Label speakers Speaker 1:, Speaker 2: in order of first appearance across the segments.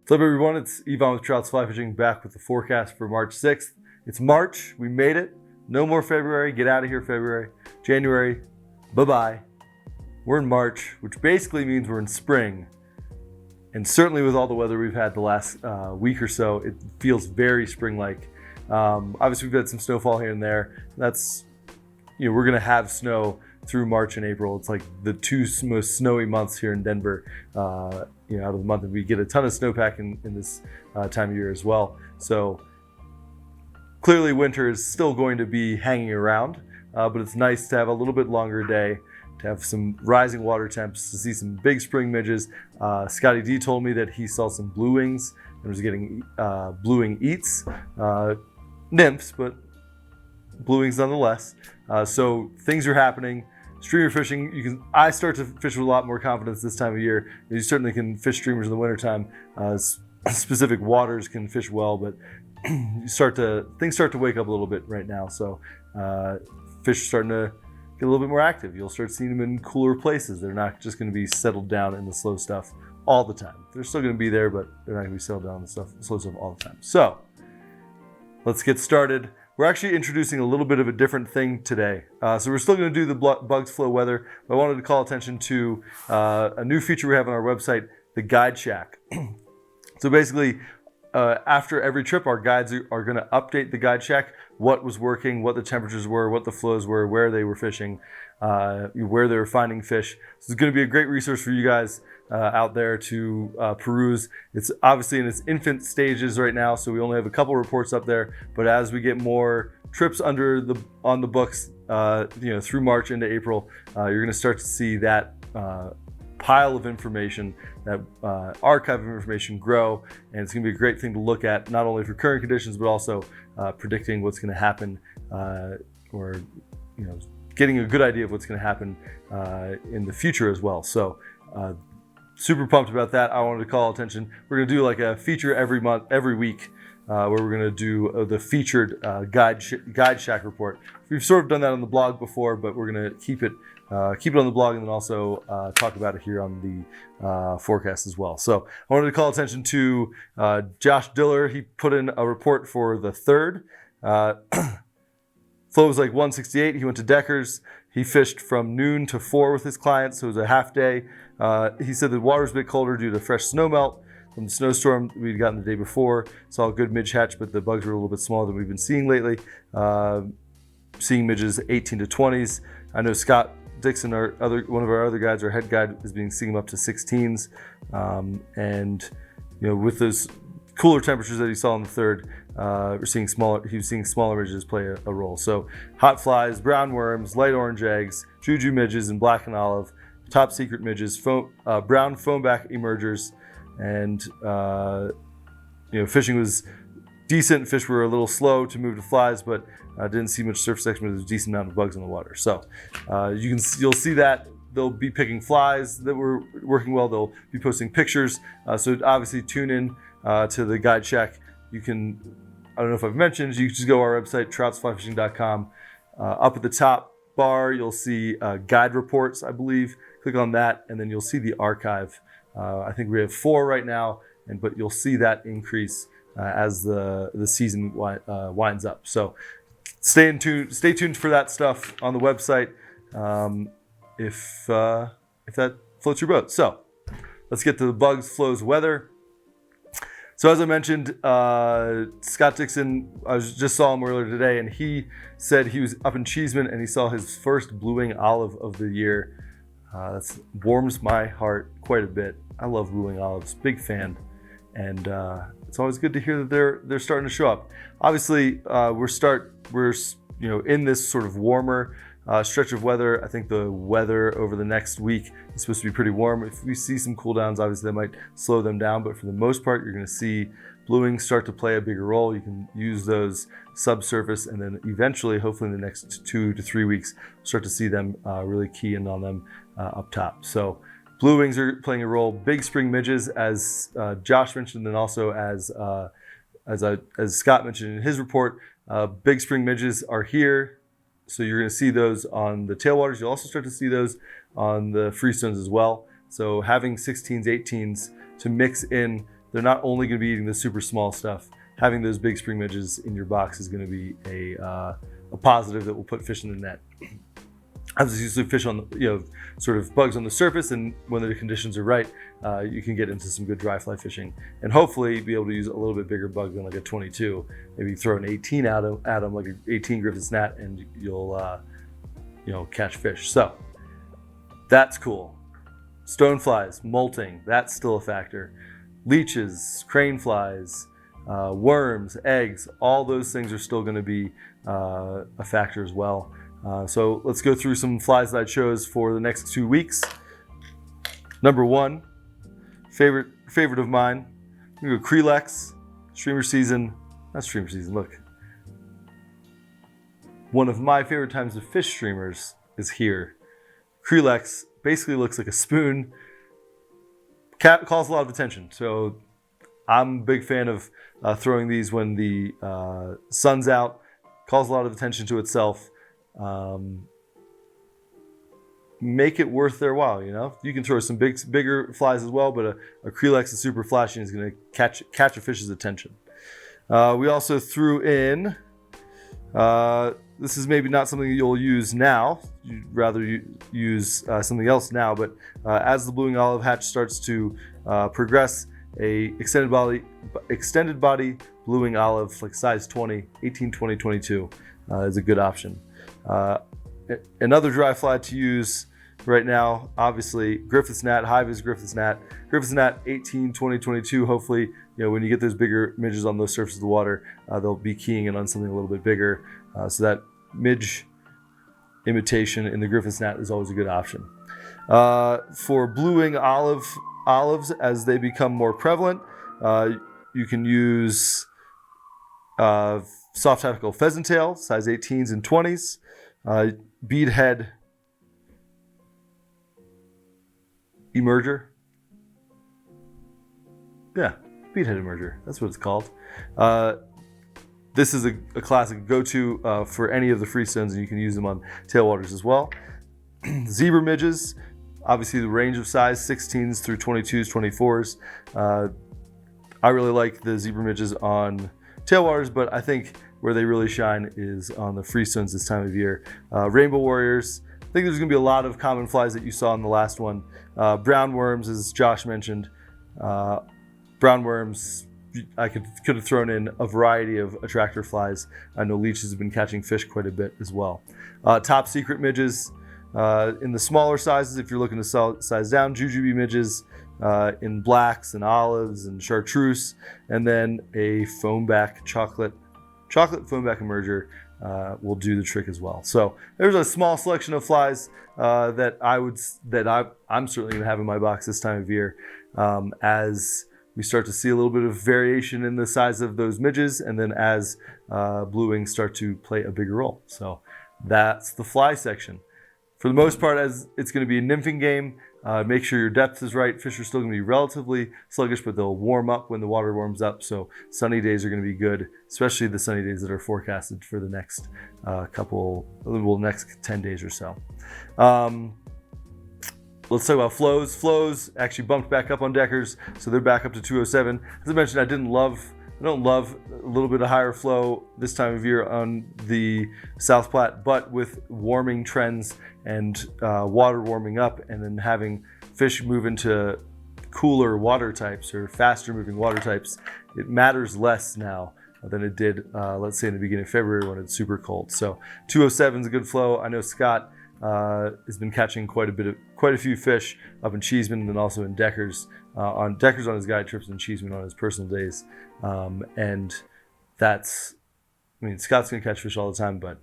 Speaker 1: What's up, everyone? It's Yvonne with Trouts Fly Fishing, back with the forecast for March 6th. It's March. We made it. No more February. Get out of here, February. January. Bye-bye. We're in March, which basically means we're in spring. And certainly with all the weather we've had the last week or so, it feels very spring-like. Obviously, we've had some snowfall here and there. That's, we're going to have snow through March and April. It's like the two most snowy months here in Denver, out of the month. And we get a ton of snowpack in this time of year as well. So clearly winter is still going to be hanging around, but it's nice to have a little bit longer day, to have some rising water temps, to see some big spring midges. Scotty D told me that he saw some blue wings and was getting blue wing eats, nymphs, but blue wings nonetheless. So things are happening. Streamer fishing, I start to fish with a lot more confidence this time of year. You certainly can fish streamers in the wintertime. Specific waters can fish well, but things start to wake up a little bit right now. So fish are starting to get a little bit more active. You'll start seeing them in cooler places. They're not just going to be settled down in the slow stuff all the time. They're still going to be there, but they're not going to be settled down in the slow stuff all the time. So let's get started. We're actually introducing a little bit of a different thing today. So we're still going to do the Bugs Flow weather, but I wanted to call attention to a new feature we have on our website, the Guide Shack. So basically, after every trip, our guides are going to update the Guide Shack, what was working, what the temperatures were, what the flows were, where they were fishing, where they were finding fish. So it's going to be a great resource for you guys out there to peruse. It's obviously in its infant stages right now, so we only have a couple reports up there. But as we get more trips on the books, through March into April, you're going to start to see that pile of information, that archive of information grow, and it's going to be a great thing to look at, not only for current conditions, but also predicting what's going to happen, or getting a good idea of what's going to happen in the future as well. So super pumped about that. I wanted to call attention. We're going to do like a feature every week, where we're going to do the featured Guide Shack report. We've sort of done that on the blog before, but we're going to keep it on the blog, and then also talk about it here on the forecast as well. So I wanted to call attention to Josh Diller. He put in a report for the 3rd. Flow was like 168. He went to Deckers. He fished from noon to 4 with his clients, so it was a half day. He said the water was a bit colder due to fresh snow melt from the snowstorm we'd gotten the day before. Saw a good midge hatch, but the bugs were a little bit smaller than we've been seeing lately. Seeing midges 18 to 20s. I know Scott Dixon, one of our other guides, our head guide, is seeing them up to 16s. With those cooler temperatures that he saw on the 3rd, he was seeing smaller midges play a role. So hot flies, brown worms, light orange eggs, juju midges, and black and olive, top secret midges, brown foamback emergers, and fishing was decent. Fish were a little slow to move to flies, but didn't see much surface action, but there's a decent amount of bugs in the water. So you'll see that they'll be picking flies that were working well. They'll be posting pictures. So obviously tune in to the Guide Shack. You can, I don't know if I've mentioned, you can just go to our website, troutsflyfishing.com. Up at the top bar, you'll see guide reports, I believe. Click on that, and then you'll see the archive. I think we have 4 right now, but you'll see that increase as the season winds up. So stay tuned for that stuff on the website, if that floats your boat. So let's get to the Bugs Flows weather. So as I mentioned, Scott Dixon, I just saw him earlier today, and he said he was up in Cheeseman and he saw his first blue wing olive of the year. That warms my heart quite a bit. I love blue wing olives, big fan, and it's always good to hear that they're starting to show up. Obviously, we're in this sort of warmer stretch of weather. I think the weather over the next week is supposed to be pretty warm. If we see some cool downs, obviously that might slow them down, but for the most part, you're going to see blue wings start to play a bigger role. You can use those subsurface, and then eventually, hopefully in the next 2 to 3 weeks, start to see them really key in on them up top. So blue wings are playing a role. Big spring midges, as Josh mentioned, and also as Scott mentioned in his report, big spring midges are here. So you're going to see those on the tailwaters. You'll also start to see those on the freestones as well. So having 16s, 18s to mix in they're not only going to be eating the super small stuff. Having those big spring midges in your box is going to be a positive that will put fish in the net. Obviously, usually fish on the, sort of bugs on the surface, and when the conditions are right, you can get into some good dry fly fishing, and hopefully be able to use a little bit bigger bug than like a 22. Maybe throw an 18 at them, like an 18 Griffith's gnat, and you'll catch fish. So that's cool. Stoneflies, molting, that's still a factor. Leeches, crane flies, worms, eggs, all those things are still going to be a factor as well. So let's go through some flies that I chose for the next 2 weeks. Number one, favorite of mine, I'm going to go Crelex, streamer season. Not streamer season, look. One of my favorite times to fish streamers is here. Crelex basically looks like a spoon. Calls a lot of attention. So I'm a big fan of throwing these when the sun's out. Calls a lot of attention to itself. Make it worth their while. You can throw some bigger flies as well, but a Crelex is super flashy and is going to catch a fish's attention. We also threw in, this is maybe not something you'll use now, you'd rather use something else now, but as the blueing olive hatch starts to progress, a extended body blueing olive, like size 20, 18, 20, 22 is a good option. Another dry fly to use right now, obviously, Griffith's gnat, high-vis Griffith's gnat. Griffith's gnat 18, 20, 22. Hopefully, when you get those bigger midges on those surfaces of the water, they'll be keying in on something a little bit bigger. So that midge imitation in the Griffith's gnat is always a good option. For blueing olives, as they become more prevalent, you can use soft tactical pheasant tail, size 18s and 20s. Beadhead emerger. Yeah, beadhead emerger. That's what it's called. This is a classic go-to for any of the freestones, and you can use them on tailwaters as well. Zebra midges, obviously the range of size 16s through 22s, 24s. I really like the zebra midges on tailwaters, but I think where they really shine is on the freestones this time of year. Rainbow warriors. I think there's going to be a lot of common flies that you saw in the last one. Brown worms, as Josh mentioned. Brown worms, I could have thrown in a variety of attractor flies. I know leeches have been catching fish quite a bit as well. Top secret midges in the smaller sizes, if you're looking to size down. Jujube midges in blacks and olives and chartreuse, and then a foamback chocolate foamback emerger will do the trick as well. So there's a small selection of flies that I'm certainly going to have in my box this time of year, as we start to see a little bit of variation in the size of those midges, and then as bluewings start to play a bigger role. So that's the fly section. For the most part, as it's going to be a nymphing game, make sure your depth is right. Fish are still going to be relatively sluggish, but they'll warm up when the water warms up. So sunny days are going to be good, especially the sunny days that are forecasted for the next next 10 days or so. Let's talk about flows. Flows actually bumped back up on Deckers, so they're back up to 207. As I mentioned, I don't love a little bit of higher flow this time of year on the South Platte, but with warming trends and water warming up, and then having fish move into cooler water types or faster moving water types, it matters less now than it did, let's say in the beginning of February when it's super cold. So 207 is a good flow. I know Scott has been catching quite a few fish up in Cheeseman, and then also in Deckers on his guide trips, and Cheeseman on his personal days. And Scott's gonna catch fish all the time, but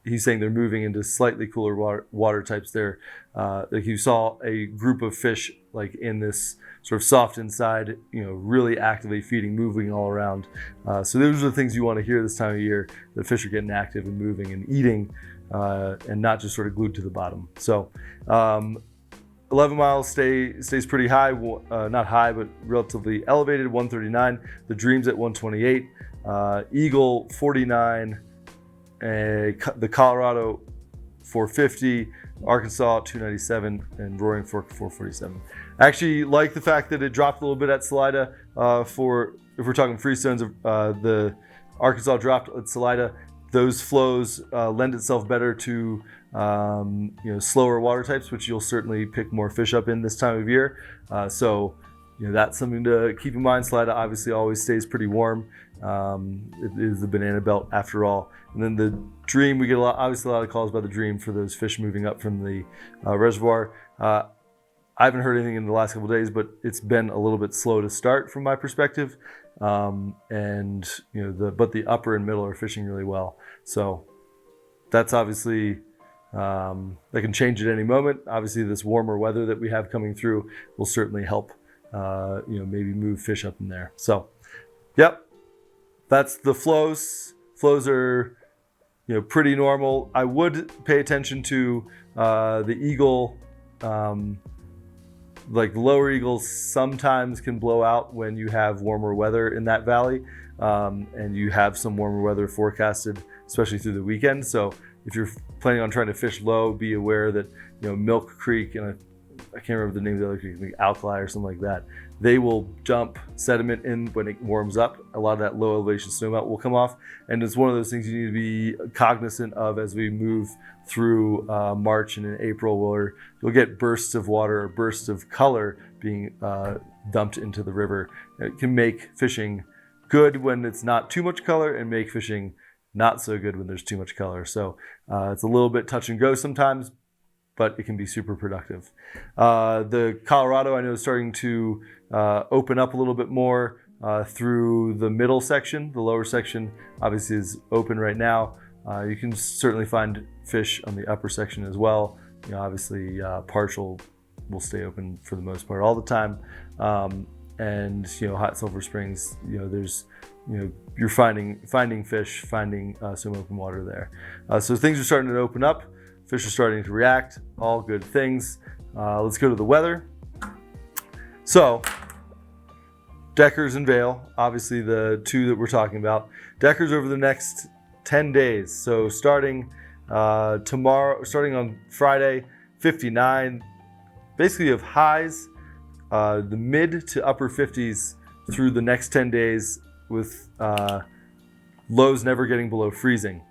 Speaker 1: he's saying they're moving into slightly cooler water types there. Like you saw a group of fish like in this sort of soft inside, really actively feeding, moving all around. So those are the things you want to hear this time of year, that fish are getting active and moving and eating, and not just sort of glued to the bottom. So 11 miles stays pretty high, not high, but relatively elevated, 139. The Dreams at 128. Eagle 49. The Colorado 450, Arkansas 297, and Roaring Fork 447. I actually like the fact that it dropped a little bit at Salida. For if we're talking freestones, the Arkansas dropped at Salida. Those flows lend itself better to slower water types, which you'll certainly pick more fish up in this time of year. So that's something to keep in mind. Salida obviously always stays pretty warm. It is the banana belt after all. And then the Dream, we get obviously a lot of calls by the Dream for those fish moving up from the reservoir. I haven't heard anything in the last couple of days, but it's been a little bit slow to start from my perspective. But the upper and middle are fishing really well. So that's obviously, that can change at any moment. Obviously this warmer weather that we have coming through will certainly help, maybe move fish up in there. So, yep. That's the flows. Flows are, pretty normal. I would pay attention to the eagle. Like lower eagles sometimes can blow out when you have warmer weather in that valley, and you have some warmer weather forecasted, especially through the weekend. So if you're planning on trying to fish low, be aware that Milk Creek, and I can't remember the name of the other creek, like Alkali or something like that, they will dump sediment in when it warms up. A lot of that low elevation snowmelt will come off, and it's one of those things you need to be cognizant of as we move through March and in April, where you'll get bursts of water or bursts of color being dumped into the river. It can make fishing good when it's not too much color, and make fishing not so good when there's too much color. So it's a little bit touch and go sometimes, but it can be super productive. The Colorado, I know, is starting to open up a little bit more through the middle section. The lower section obviously is open right now. You can certainly find fish on the upper section as well. Obviously partial will stay open for the most part all the time. And Hot Sulphur Springs, there's you're finding fish, finding some open water there. So things are starting to open up. Fish are starting to react, all good things. Let's go to the weather. So, Deckers and Vail, obviously the two that we're talking about. Deckers over the next 10 days. So starting starting on Friday, 59. Basically you have highs, the mid to upper 50s through the next 10 days, with lows never getting below freezing.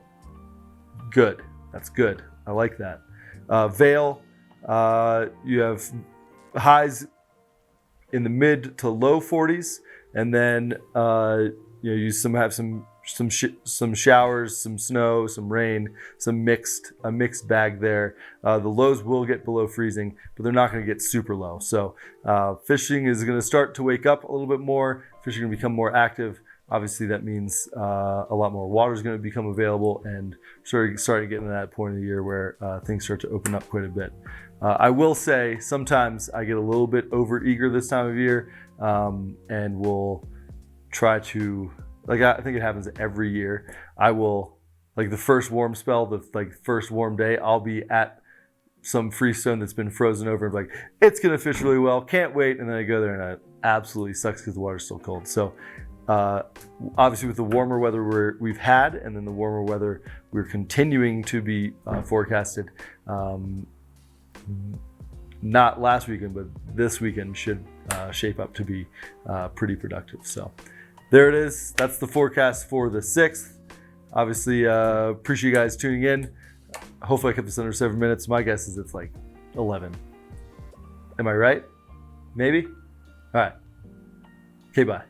Speaker 1: Good, that's good. I like that. Vail, you have highs in the mid to low 40s, and then you have some showers, some snow, some rain, a mixed bag there. The lows will get below freezing, but they're not going to get super low. So fishing is going to start to wake up a little bit more. Fish are going to become more active. Obviously, that means a lot more water is going to become available, and starting getting to that point of the year where things start to open up quite a bit. I will say sometimes I get a little bit over eager this time of year, and will try to, I think it happens every year. I will, the first warm spell, the first warm day, I'll be at some freestone that's been frozen over and it's going to fish really well, can't wait, and then I go there and it absolutely sucks because the water's still cold. So obviously with the warmer weather we've had, and then the warmer weather we're continuing to be forecasted, not last weekend, but this weekend should shape up to be pretty productive. So there it is. That's the forecast for the 6th. Obviously, appreciate you guys tuning in. Hopefully I kept this under 7 minutes. My guess is it's 11. Am I right? Maybe? All right. Okay, bye.